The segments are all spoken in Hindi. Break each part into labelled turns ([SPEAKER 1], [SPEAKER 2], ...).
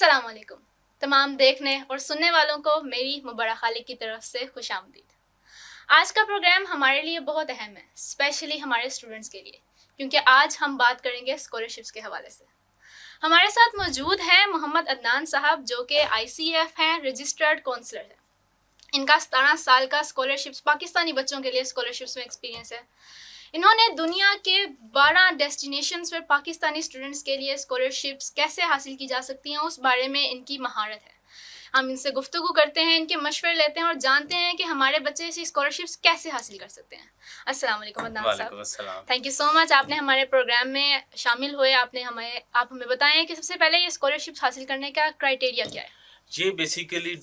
[SPEAKER 1] अस्सलाम वालेकुम। तमाम देखने और सुनने वालों को मेरी मुबारक खालिक की तरफ से खुशामदीद। आज का प्रोग्राम हमारे लिए बहुत अहम है, स्पेशली हमारे स्टूडेंट्स के लिए, क्योंकि आज हम बात करेंगे स्कॉलरशिप्स के हवाले से। हमारे साथ मौजूद हैं मोहम्मद अदनान साहब, जो कि ICF हैं, रजिस्टर्ड काउंसलर हैं। इनका 17 साल का स्कॉलरशिप्स पाकिस्तानी बच्चों के लिए स्कॉलरशिप्स में एक्सपीरियंस है। इन्होंने दुनिया के 12 डेस्टिनेशंस पर पाकिस्तानी स्टूडेंट्स के लिए स्कॉलरशिप्स कैसे हासिल की जा सकती हैं, उस बारे में इनकी महारत है। हम इनसे गुफ्तगू करते हैं, इनके मशवरे लेते हैं और जानते हैं कि हमारे बच्चे ऐसी स्कॉलरशिप्स कैसे हासिल कर सकते हैं। अस्सलाम वालेकुम अदनान साहब। थैंक यू सो मच, आपने हमारे प्रोग्राम में शामिल हुए। आप हमें बताएं कि सबसे पहले ये स्कॉलरशिप्स हासिल करने का क्राइटेरिया क्या है?
[SPEAKER 2] ये बेसिकली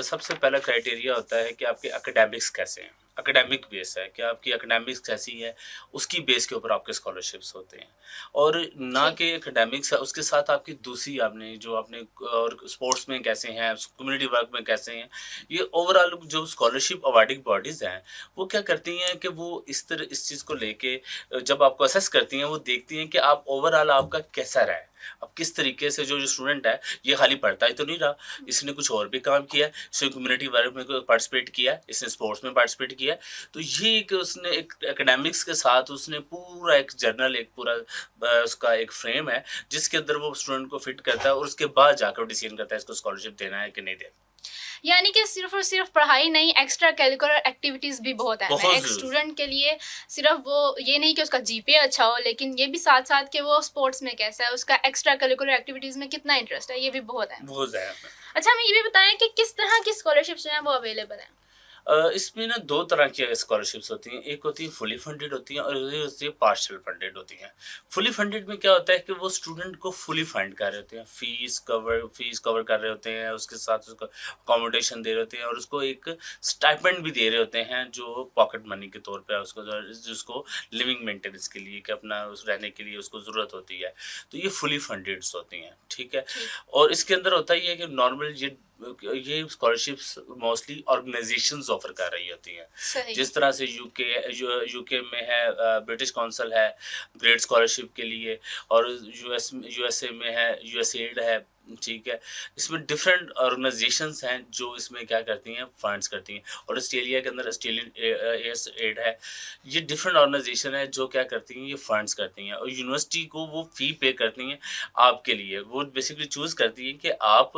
[SPEAKER 2] सबसे पहला क्राइटेरिया होता है कि आपके एकेडमिक्स कैसे हैं। एकेडमिक बेस है कि आपकी एकेडमिक्स कैसी है, उसकी बेस के ऊपर आपके स्कॉलरशिप्स होते हैं। और ना कि एकेडमिक्स है, उसके साथ आपकी दूसरी आपने और स्पोर्ट्स में कैसे हैं, कम्युनिटी वर्क में कैसे हैं। ये ओवरऑल जो स्कॉलरशिप अवार्डिंग बॉडीज़ हैं, वो क्या करती हैं कि वो इस चीज़ को लेके जब आपको असेस करती हैं, वो देखती हैं कि आप ओवरऑल आपका कैसा रहा है। अब किस तरीके से जो स्टूडेंट है, ये खाली पढ़ता ही तो नहीं रहा, इसने कुछ और भी काम किया है, इसने कम्युनिटी वर्क में पार्टिसिपेट किया है, इसने स्पोर्ट्स में पार्टिसिपेट किया है। तो ये एक उसने एक एकेडमिक्स के साथ उसने पूरा एक जर्नल, एक पूरा उसका एक फ्रेम है, जिसके अंदर वो स्टूडेंट को फिट करता है और उसके बाद जाकर डिसीजन करता है इसको स्कॉलरशिप देना है कि नहीं देना।
[SPEAKER 1] यानी कि सिर्फ और सिर्फ पढ़ाई नहीं, एक्स्ट्रा करिकुलर एक्टिविटीज़ भी बहुत है। एक स्टूडेंट के लिए सिर्फ वो ये नहीं कि उसका GPA अच्छा हो, लेकिन ये भी साथ साथ कि वो स्पोर्ट्स में कैसा है, उसका एक्स्ट्रा करिकुलर एक्टिविटीज़ में कितना इंटरेस्ट है, ये भी बहुत है। अच्छा, हमें ये भी बताएं कि किस तरह की स्कॉलरशिप्स जो हैं वो अवेलेबल हैं?
[SPEAKER 2] इसमें ना 2 तरह की स्कॉलरशिप्स होती हैं। एक होती है फुली फंडेड होती हैं और एक होती है पार्शियल फंडेड होती हैं। फुली फंडेड में क्या होता है कि वो स्टूडेंट को फुली फंड कर रहे होते हैं, फीस कवर कर रहे होते हैं, उसके साथ उसको अकोमोडेशन दे रहे होते हैं और उसको एक स्टाइपेंड भी दे रहे होते हैं, जो पॉकेट मनी के तौर पे उसको जिसको लिविंग मेंटेनेंस के लिए, कि अपना उस रहने के लिए उसको ज़रूरत होती है। तो ये फुली फंडेड्स होती हैं, ठीक है? और इसके अंदर होता ही है कि नॉर्मल ये स्कॉलरशिप्स मोस्टली ऑर्गेनाइजेशंस ऑफर कर रही होती हैं। जिस तरह से यूके में है ब्रिटिश काउंसिल है ग्रेड स्कॉलरशिप के लिए, और यूएसए में है यूएसएड है, ठीक है। इसमें डिफरेंट ऑर्गेनाइजेशंस हैं जो इसमें क्या करती हैं, फंड्स करती हैं। और ऑस्ट्रेलिया के अंदर ऑस्ट्रेलियन एड है। ये डिफरेंट ऑर्गेनाइजेशन है जो क्या करती हैं, ये फंड्स करती हैं और यूनिवर्सिटी को वो फ़ी पे करती हैं आपके लिए। वो बेसिकली चूज़ करती हैं कि आप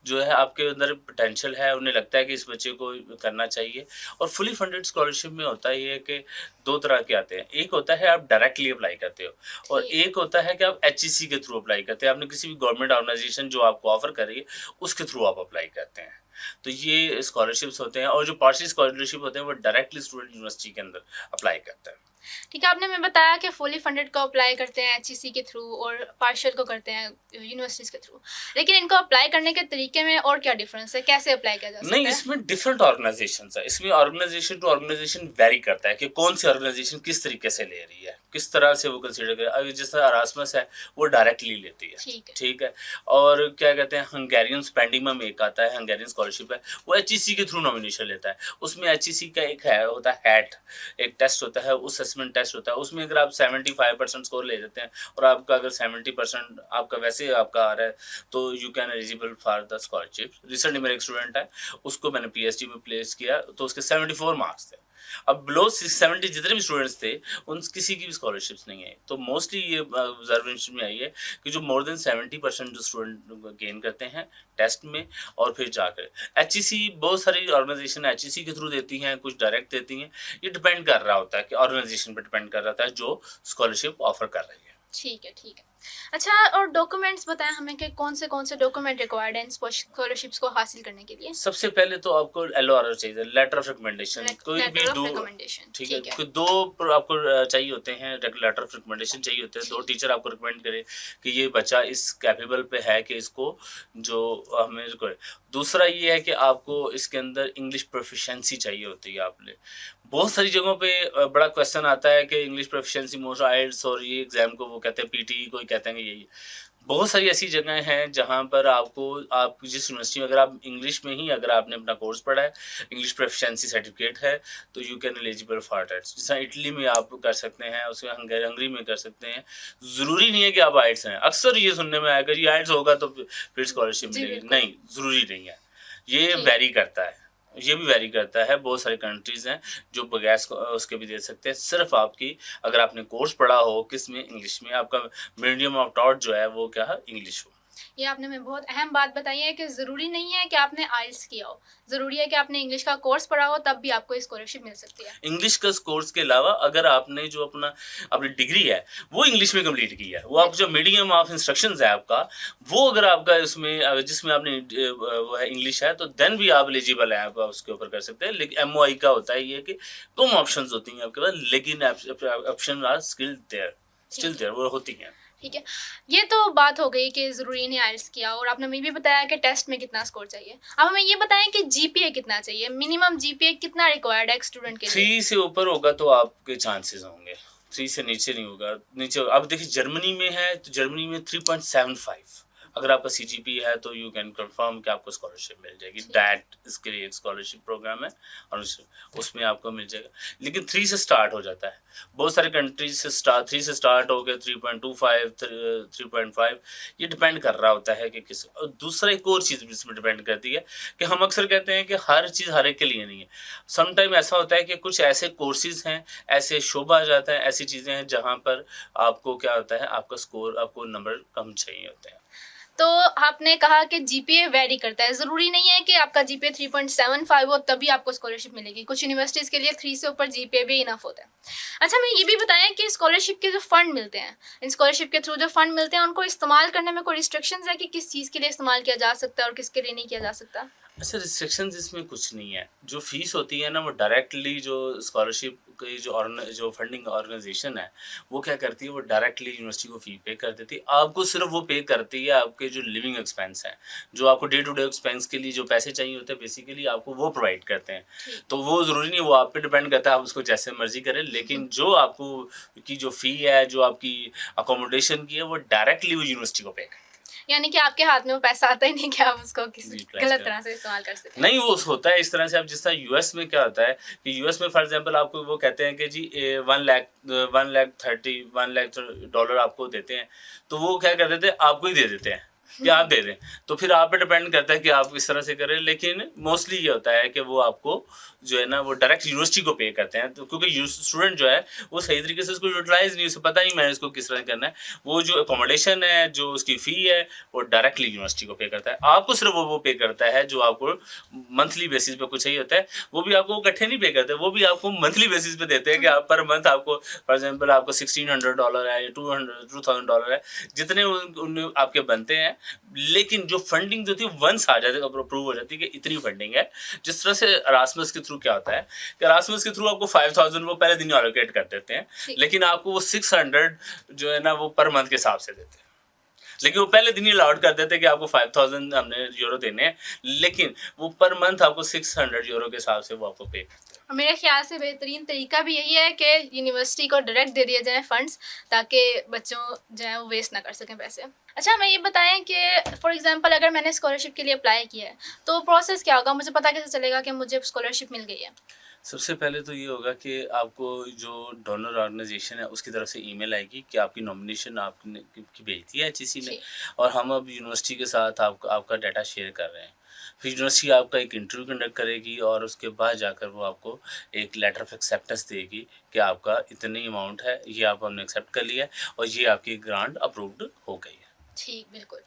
[SPEAKER 2] जो है आपके अंदर पोटेंशियल है, उन्हें लगता है कि इस बच्चे को करना चाहिए। और फुली फंडेड स्कॉलरशिप में होता ये है कि 2 तरह के आते हैं। एक होता है आप डायरेक्टली अप्लाई करते हो और एक होता है कि आप HEC के थ्रू अप्लाई करते हैं। आपने किसी भी गवर्नमेंट ऑर्गेनाइजेशन जो आपको ऑफर कर रही है, उसके थ्रू आप अप्लाई करते हैं। तो ये स्कॉलरशिप्स होते हैं। और जो पार्शियल स्कॉलरशिप होते हैं वो डायरेक्टली स्टूडेंट यूनिवर्सिटी के अंदर अप्लाई करता है।
[SPEAKER 1] ठीक है, आपने हमें बताया कि फुली फंडेड को अप्लाई करते हैं HEC के थ्रू और पार्शियल को करते हैं यूनिवर्सिटीज़ के थ्रू, लेकिन इनको अप्लाई करने के तरीके में और क्या डिफरेंस है, कैसे अप्लाई किया जा सकता है?
[SPEAKER 2] नहीं, इसमें डिफरेंट ऑर्गेनाइजेशंस है। इसमें ऑर्गेनाइजेशन टू ऑर्गेनाइजेशन वेरी करता है कि कौन सी ऑर्गेनाइजेशन किस तरीके से ले रही है, किस तरह से वो कंसीडर करे। अभी जैसे अरास्मस है, वो डायरेक्टली लेती है, ठीक है। और क्या कहते हैं, हंगेरियन स्पेंडिंगम एक आता है, हंगेरियन स्कॉलरशिप है, वो HEC के थ्रू नॉमिनेशन लेता है। उसमें HEC का एक होता है हैट, एक टेस्ट होता है, उस असेसमेंट टेस्ट होता है। उसमें अगर आप 75% स्कोर ले जाते हैं और आपका अगर 70% आपका वैसे आपका आ रहा है, तो you can eligible for the scholarship. Recently मेरा एक स्टूडेंट है, उसको मैंने PhD में प्लेस किया, तो उसके 74 मार्क्स थे। अब बिलो 70 जितने भी स्टूडेंट्स थे, उन किसी की भी स्कॉलरशिप्स नहीं आई। तो मोस्टली ये ऑब्जर्वेशन में आई है कि जो मोर देन 70% जो स्टूडेंट गेन करते हैं टेस्ट में और फिर जाकर HEC, बहुत सारी ऑर्गेनाइजेशन HEC के थ्रू देती हैं, कुछ डायरेक्ट देती हैं। ये डिपेंड कर रहा होता है कि ऑर्गेनाइजेशन पर डिपेंड कर रहा है जो स्कॉलरशिप ऑफर कर रही है।
[SPEAKER 1] ठीक है, ठीक है। अच्छा, और डॉक्यूमेंट्स बताएं हमें कि कौन से डॉक्यूमेंट रिक्वायर्ड हैं स्कॉलरशिप्स को हासिल करने के लिए?
[SPEAKER 2] सबसे पहले तो आपको LOR चाहिए, लेटर ऑफ रिकमेंडेशन। कोई भी 2, ठीक है, कोई 2 आपको चाहिए होते हैं, लेटर ऑफ रिकमेंडेशन चाहिए होते हैं। 2 टीचर आपको रिकमेंड करें कि ये बच्चा इस कैपेबल पे है कि इसको जो हमें। दूसरा ये है कि आपको इसके अंदर इंग्लिश प्रोफिशिएंसी चाहिए होती है। आपने बहुत सारी जगहों पे बड़ा क्वेश्चन आता है कि इंग्लिश प्रोफिशिएंसी मोस्ट आइल्स और ये एग्जाम को वो कहते हैं PTE, कोई कहते हैं कि यही। बहुत सारी ऐसी जगहें हैं जहाँ पर आपको, आप जिस यूनिवर्सिटी में, अगर आप इंग्लिश में ही अगर आपने अपना कोर्स पढ़ा है, इंग्लिश प्रोफिशिएंसी सर्टिफिकेट है, तो you can eligible for that. जैसा इटली में आप कर सकते हैं, उसमें हंगरी में कर सकते हैं। ज़रूरी नहीं है कि आप आइट्स हैं। अक्सर ये सुनने में आएगा जी आइट्स होगा तो फिर स्कॉलरशिप
[SPEAKER 1] जी
[SPEAKER 2] मिलेगी।
[SPEAKER 1] बिल्कुल।
[SPEAKER 2] नहीं, ज़रूरी नहीं है। ये
[SPEAKER 1] ठीक।
[SPEAKER 2] वेरी करता है, ये भी वेरी करता है। बहुत सारी कंट्रीज़ हैं जो बगैर उसके भी दे सकते हैं। सिर्फ आपकी, अगर आपने कोर्स पढ़ा हो किस में, इंग्लिश में, आपका मीडियम ऑफ थॉट जो है वो क्या है, इंग्लिश हो।
[SPEAKER 1] ये आपने हमें बहुत अहम बात बताई है कि ज़रूरी नहीं है कि आपने आइल्स किया हो, ज़रूरी है कि आपने इंग्लिश का कोर्स पढ़ा हो, तब भी आपको स्कॉलरशिप मिल सकती है।
[SPEAKER 2] इंग्लिश का कोर्स के अलावा अगर आपने जो अपनी डिग्री है वो इंग्लिश में कंप्लीट की है, वो आप जो मीडियम ऑफ इंस्ट्रक्शंस है आपका, वो अगर आपका इसमें जिसमें आपने वो है इंग्लिश है, तो देन भी आप एलिजिबल हैं, आप उसके ऊपर कर सकते हैं। लेकिन एमओआई का होता है ये कि कम ऑप्शंस होती हैं आपके पास, लेकिन ऑप्शन आर स्टिल देयर, वो होती हैं।
[SPEAKER 1] ठीक है, ये तो बात हो गई कि ज़रूरी नहीं आइल्स किया, और आपने हमें भी बताया कि टेस्ट में कितना स्कोर चाहिए। अब हमें ये बताएं कि जीपीए कितना चाहिए, मिनिमम जीपीए कितना रिक्वायर्ड है एक स्टूडेंट के लिए?
[SPEAKER 2] 3 से ऊपर होगा तो आपके चांसेस होंगे, 3 से नीचे नहीं होगा। नीचे अब देखिए जर्मनी में है, तो जर्मनी में 3.75 अगर आपका सीजीपी है तो यू कैन कंफर्म कि आपको स्कॉलरशिप मिल जाएगी। डैट इसके लिए एक स्कॉलरशिप प्रोग्राम है और उसमें आपको मिल जाएगा। लेकिन 3 से स्टार्ट हो जाता है। बहुत सारे कंट्रीज से 3 से स्टार्ट हो गया, 3.25, 3.5, ये डिपेंड कर रहा होता है कि किस। और दूसरा एक और चीज़ भी इसमें डिपेंड करती है कि हम अक्सर कहते हैं कि हर चीज़ हर एक के लिए नहीं है। समटाइम ऐसा होता है कि कुछ ऐसे कोर्सेज हैं, ऐसे शोबा आ जाता है, ऐसी चीज़ें हैं जहाँ पर आपको क्या होता है, आपका स्कोर, आपको नंबर कम चाहिए होते हैं।
[SPEAKER 1] तो आपने कहा कि जीपीए वेरी करता है, ज़रूरी नहीं है कि आपका जीपीए 3.75 हो तभी आपको स्कॉलरशिप मिलेगी। कुछ यूनिवर्सिटीज़ के लिए 3 से ऊपर जीपीए भी इनफ होता है। अच्छा, हमें ये भी बताएं कि स्कॉलरशिप के जो फंड मिलते हैं, इन स्कॉलरशिप के थ्रू जो फंड मिलते हैं, उनको इस्तेमाल करने में कोई रिस्ट्रिक्शंस है कि किस चीज़ के लिए इस्तेमाल किया जा सकता है और किसके लिए नहीं किया जा सकता?
[SPEAKER 2] ऐसे रिस्ट्रिक्शंस इसमें कुछ नहीं है। जो फ़ीस होती है ना, वो डायरेक्टली जो स्कॉलरशिप की जो फंडिंग ऑर्गेनाइजेशन है, वो क्या करती है, वो डायरेक्टली यूनिवर्सिटी को फ़ी पे कर देती है। आपको सिर्फ वो पे करती है आपके जो लिविंग एक्सपेंस हैं, जो आपको डे टू डे एक्सपेंस के लिए जो पैसे चाहिए होते हैं, बेसिकली आपको वो प्रोवाइड करते हैं। तो वो ज़रूरी नहीं, वो आप पे डिपेंड करता है, आप उसको जैसे मर्ज़ी करें। लेकिन जो आपको की जो फ़ी है, जो आपकी अकोमोडेशन की है, वो डायरेक्टली वो यूनिवर्सिटी को पे करती है।
[SPEAKER 1] यानी कि आपके हाथ में वो पैसा आता ही नहीं कि आप उसको किसी
[SPEAKER 2] जी,
[SPEAKER 1] गलत तरह से इस्तेमाल कर सकें।
[SPEAKER 2] नहीं, वो होता है इस तरह से। अब जिस तरह यूएस में क्या होता है कि यूएस में फॉर एग्जांपल आपको वो कहते हैं कि जी 1 लाख डॉलर आपको देते हैं, तो वो क्या कर देते हैं, आपको ही दे देते हैं कि आप दे दें। तो फिर आप पे डिपेंड करता है कि आप किस तरह से करें। लेकिन मोस्टली ये होता है कि वो आपको जो है ना, वो डायरेक्ट यूनिवर्सिटी को पे करते हैं। तो क्योंकि स्टूडेंट जो है वो सही तरीके से उसको यूटिलाइज नहीं, उसे पता नहीं मैंने इसको किस तरह करना है। वो जो अकोमोडेशन है, जो उसकी फ़ी है, वो डायरेक्टली यूनिवर्सिटी को पे करता है। आपको सिर्फ वो पे करता है जो आपको मंथली बेसिस पे कुछ चाहिए होता है। वो भी आपको इकट्ठे नहीं पे करते, वो भी आपको मंथली बेसिस पे देते हैं कि आप पर मंथ आपको फॉर एग्जाम्पल आपको $1600 है या $2000 है, जितने उन आपके बनते हैं। लेकिन जो फंडिंग जो थी वंस आ जाती है, अप्रूव हो जाती है कि इतनी फंडिंग है। जिस तरह से अरास्मस के थ्रू क्या होता है कि अरास्मस के थ्रू आपको 5000 वो पहले दिन एलोकेट कर देते हैं, लेकिन आपको वो 600 जो है ना वो पर मंथ के हिसाब से देते हैं। लेकिन वो पहले दिन ही अलाउड कर देते हैं कि आपको 5000 हमने यूरो देने हैं, लेकिन वो पर मंथ आपको 600 यूरो के हिसाब से वो आपको पे करते हैं।
[SPEAKER 1] और मेरे ख्याल से बेहतरीन तरीका भी यही है कि यूनिवर्सिटी को डायरेक्ट दे दिए जाएँ फंड्स, ताकि बच्चों जो है वो वेस्ट ना कर सकें पैसे। अच्छा, हमें ये बताएं कि फॉर एग्जांपल अगर मैंने स्कॉलरशिप के लिए अप्लाई किया है, तो प्रोसेस क्या होगा? मुझे पता कैसे चलेगा कि मुझे स्कॉलरशिप मिल गई है?
[SPEAKER 2] सबसे पहले तो ये होगा कि आपको जो डोनर ऑर्गेनाइजेशन है उसकी तरफ से ईमेल आएगी कि आपकी नॉमिनेशन आपने की भेजी है एचईसी ने, और हम अब यूनिवर्सिटी के साथ आपका डाटा शेयर कर रहे हैं। फिर यूनिवर्सिटी आपका एक इंटरव्यू कंडक्ट करेगी और उसके बाद जाकर वो आपको एक लेटर ऑफ एक्सेप्टेंस देगी कि आपका इतनी अमाउंट है, ये आप हमने एक्सेप्ट कर लिया है और ये आपकी ग्रांट अप्रूव्ड हो गई है।
[SPEAKER 1] ठीक, बिल्कुल।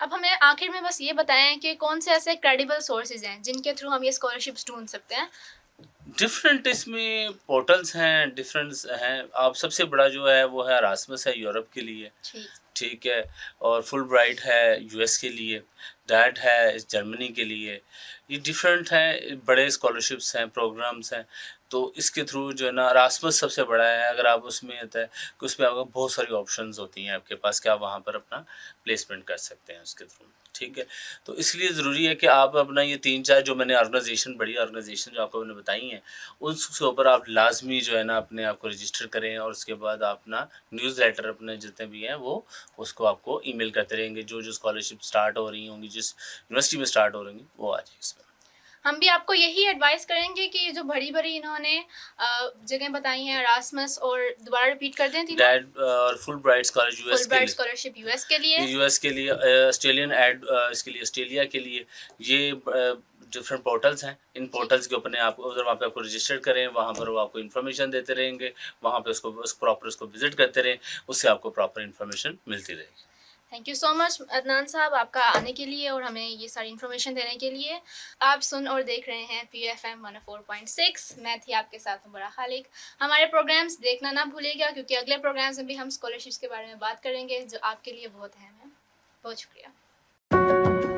[SPEAKER 1] अब हमें आखिर में बस ये बताएं कि कौन से ऐसे क्रेडिबल सोर्सेज हैं जिनके थ्रू हम ये स्कॉलरशिप्स ढूंढ सकते हैं?
[SPEAKER 2] डिफरेंट इसमें पोर्टल्स हैं, डिफरेंट हैं। आप सबसे बड़ा जो है वो है अरास्मस है यूरोप के लिए, ठीक है, और फुल ब्राइट है यूएस के लिए, डैट है जर्मनी के लिए। ये डिफरेंट हैं, बड़े स्कॉलरशिप्स हैं, प्रोग्राम्स हैं। तो इसके थ्रू जो है ना रासमस सबसे बड़ा है। अगर आप उसमें होता है कि उसमें आपको बहुत सारी ऑप्शंस होती हैं आपके पास कि आप वहाँ पर अपना प्लेसमेंट कर सकते हैं उसके थ्रू, ठीक है। तो इसलिए ज़रूरी है कि आप अपना ये 3-4 जो मैंने ऑर्गेनाइजेशन, बड़ी ऑर्गेनाइजेशन जो आपको मैंने बताई हैं, उसके ऊपर आप लाजमी जो है ना अपने आप को रजिस्टर करें, और उसके बाद आप ना न्यूज़लेटर अपने जितने भी हैं वो उसको आपको ईमेल करते रहेंगे। जो जो स्कॉलरशिप स्टार्ट हो रही होंगी, जिस यूनिवर्सिटी में स्टार्ट हो रही होंगी, वो आ जाए इसमें।
[SPEAKER 1] हम भी आपको यही एडवाइस करेंगे कि जो बड़ी-बड़ी इन्होंने जगह बताई हैं, एरास्मस और दोबारा रिपीट कर दें तीनों?
[SPEAKER 2] डैड और फुल ब्राइट स्कॉलर यूएस के
[SPEAKER 1] फुलब्राइट
[SPEAKER 2] लिए,
[SPEAKER 1] स्कॉलरशिप यूएस के लिए,
[SPEAKER 2] यूएस के लिए, ऑस्ट्रेलियन एड इसके लिए ऑस्ट्रेलिया के लिए। ये डिफरेंट पोर्टल्स हैं। इन
[SPEAKER 1] जी।
[SPEAKER 2] पोर्टल्स के अपने आप उधर वहाँ पे आपको रजिस्टर करें, वहाँ पर वो आपको इन्फॉर्मेशन देते रहेंगे, वहाँ पे उसको प्रॉपर उसको विजिट करते रहें, उससे आपको प्रॉपर इन्फॉर्मेशन मिलती रहेगी।
[SPEAKER 1] Thank you so much Adnan साहब आपका आने के लिए और हमें ये सारी इन्फॉर्मेशन देने के लिए। आप सुन और देख रहे हैं PFM 104.6। मैं थी आपके साथ मुबरा खालिक। हमारे प्रोग्राम्स देखना ना भूलिएगा, क्योंकि अगले प्रोग्राम्स में भी हम स्कॉलरशिप्स के बारे में बात करेंगे जो आपके लिए बहुत अहम है। बहुत शुक्रिया।